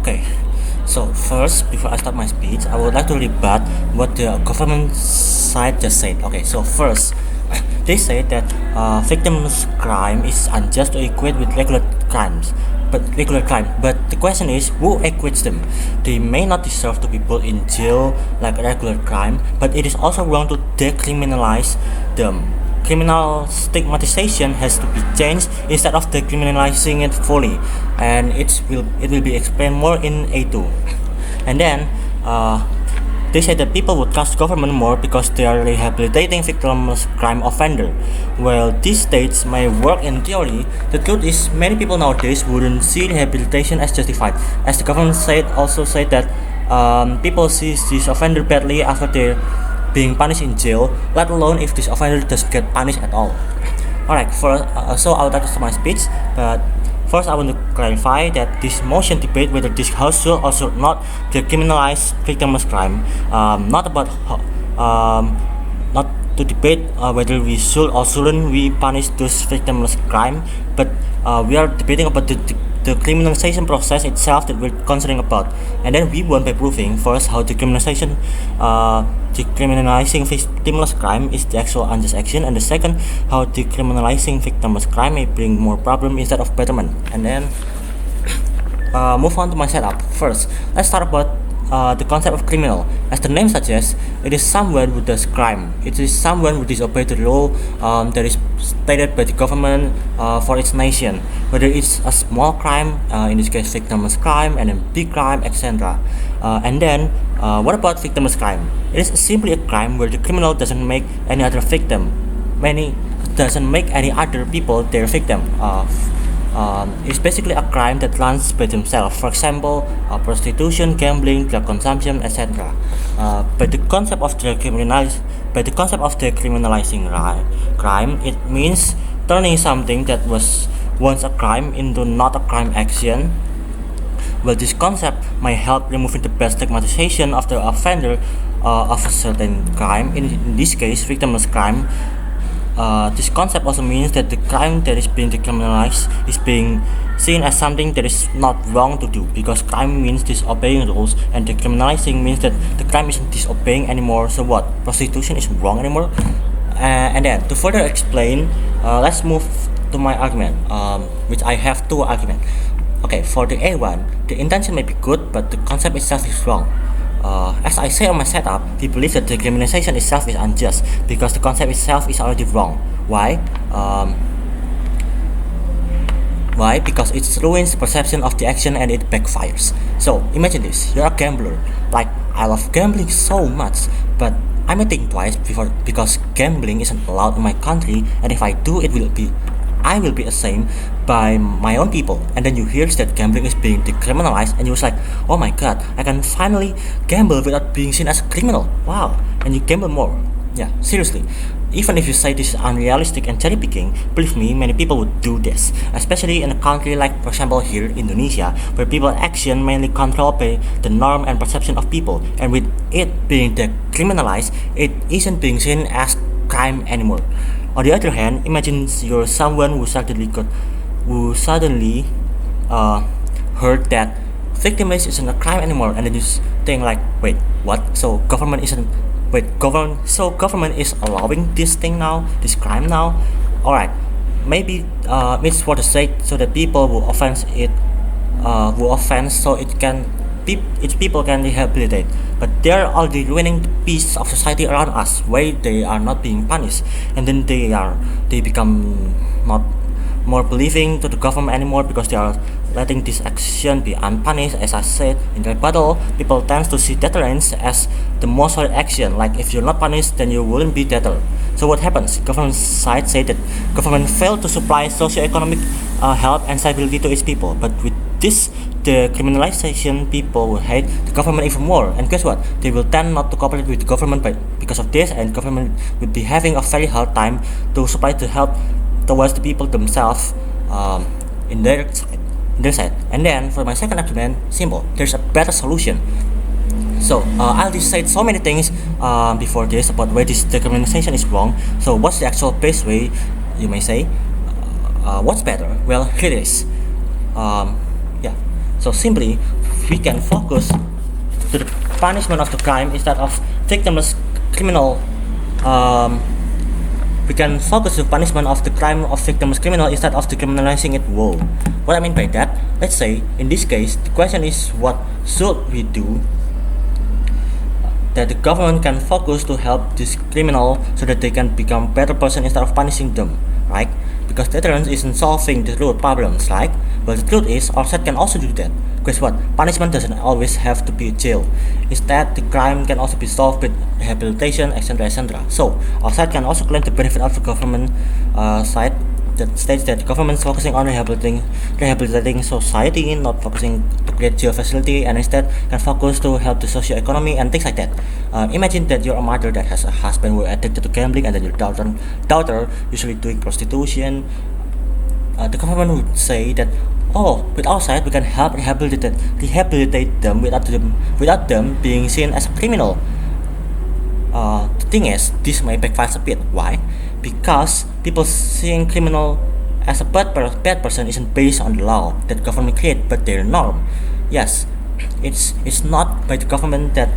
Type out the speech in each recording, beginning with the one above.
Okay, so first, before I start my speech, I would like to rebut what the government side just said. Okay, so first, they say that victims' crime is unjust to equate with regular crime. But the question is, who equates them? They may not deserve to be put in jail like regular crime, but it is also wrong to decriminalize them. Criminal stigmatization has to be changed instead of decriminalizing it fully, and it will be explained more in A2. And then they say that people would trust government more because they are rehabilitating victims crime offender. Well, these states may work in theory. The truth is many people nowadays wouldn't see rehabilitation as justified, as the government said that people see this offender badly after they're being punished in jail, let alone if this offender doesn't get punished at all. Alright, so I would like to start my speech, but first I want to clarify that this motion debate whether this house should or should not decriminalize victims' crime, not about not to debate whether we should or shouldn't we punish those victims' crime, but we are debating about the criminalization process itself that we're considering about, and then we won by proving first how decriminalizing victimless crime is the actual unjust action, and the second how decriminalizing victimless crime may bring more problem instead of betterment. And then move on to my setup. First, let's start about the concept of criminal. As the name suggests, it is someone who does crime. It is someone who disobeys the law that is stated by the government for its nation, whether it's a small crime, in this case victimless crime, and a big crime, etc. And then, what about victimless crime? It is simply a crime where the criminal doesn't make any other victim, doesn't make any other people their victim. It's basically a crime that lands by themselves. For example, prostitution, gambling, drug consumption, etc. By the concept of decriminalizing crime, it means turning something that was once a crime into not a crime action. Well, this concept might help removing the bad stigmatization of the offender of a certain crime. In this case, victimless crime. This concept also means that the crime that is being decriminalized is being seen as something that is not wrong to do, because crime means disobeying rules and decriminalizing means that the crime isn't disobeying anymore. So what? Prostitution is wrong anymore? And then to further explain, let's move to my argument, which I have two arguments. Okay, for the A1, the intention may be good, but the concept itself is wrong. As I say on my setup, we believe that decriminalization itself is unjust because the concept itself is already wrong. Why? Why? Because it ruins the perception of the action and it backfires. So imagine this: you're a gambler. Like, I love gambling so much, but I may think twice because gambling isn't allowed in my country, and if I do, I will be ashamed by my own people. And then you hear that gambling is being decriminalized, and you're like, oh my god, I can finally gamble without being seen as a criminal. Wow. And you gamble more. Yeah, seriously. Even if you say this is unrealistic and cherry picking, believe me, many people would do this, especially in a country like, for example, here, Indonesia, where people's action mainly controlled by the norm and perception of people, and with it being decriminalized, it isn't being seen as crime anymore. On the other hand, imagine you're someone who suddenly heard that victimless isn't a crime anymore, and then you think like, wait, what? So government is allowing this thing now, this crime now? Alright, maybe it's for the sake so that people who offend so its people can rehabilitate, but they are already ruining the peace of society around us, where they are not being punished, and then they become not more believing to the government anymore because they are letting this action be unpunished. As I said in the rebuttal, people tend to see deterrence as the most solid action, like if you're not punished then you wouldn't be deterred. So what happens? Government side say that government failed to supply socio-economic help and stability to its people, but with this the criminalization, people will hate the government even more, and guess what? They will tend not to cooperate with the government because of this, and government will be having a very hard time to supply the help towards the people themselves in their side. And then for my second argument, simple, there's a better solution. So I'll just say so many things before this about why this decriminalization is wrong. So what's the actual best way, you may say? What's better? Well, here it is. Yeah. So simply, we can focus to the punishment of the crime instead of victimless criminal. We can focus the punishment of the crime of victimless criminal instead of decriminalizing it. Whoa. What I mean by that, let's say in this case the question is what should we do that the government can focus to help this criminal so that they can become better person instead of punishing them, right? Because deterrence isn't solving the root problems, right? But the truth is, offset can also do that. Guess what? Punishment doesn't always have to be jail. Instead, the crime can also be solved with rehabilitation, etc., etc. So, offset can also claim the benefit of the government side that states that the government is focusing on rehabilitating society, not focusing to create jail facility, and instead can focus to help the socio economy and things like that. Imagine that you're a mother that has a husband who is addicted to gambling, and then your daughter usually doing prostitution. The government would say that, oh, with our side we can help rehabilitate them without them being seen as a criminal. The thing is, this may backfire a bit. Why? Because people seeing criminal as a bad person isn't based on the law that government create, but their norm. Yes, it's not by the government that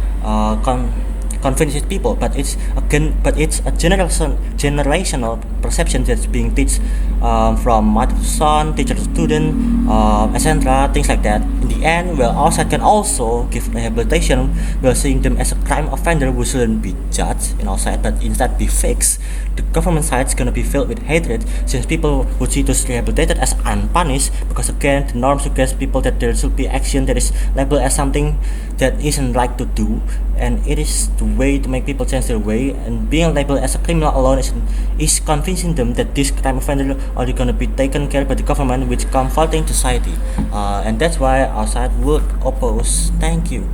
convinces people, but it's a generational perception that's being taught from mother to son, teacher to student, etc. Things like that. In the end, well, our side can also give rehabilitation. We're seeing them as a crime offender who shouldn't be judged in our side, but instead be fixed. The government side is gonna be filled with hatred since people would see those rehabilitated as unpunished, because again the norm suggests people that there should be action that is labeled as something that isn't right to do, and it is the way to make people change their way, and being labeled as a criminal alone is convincing them that this crime offender are gonna be taken care by the government, which comforting society, and that's why our side would oppose. Thank you.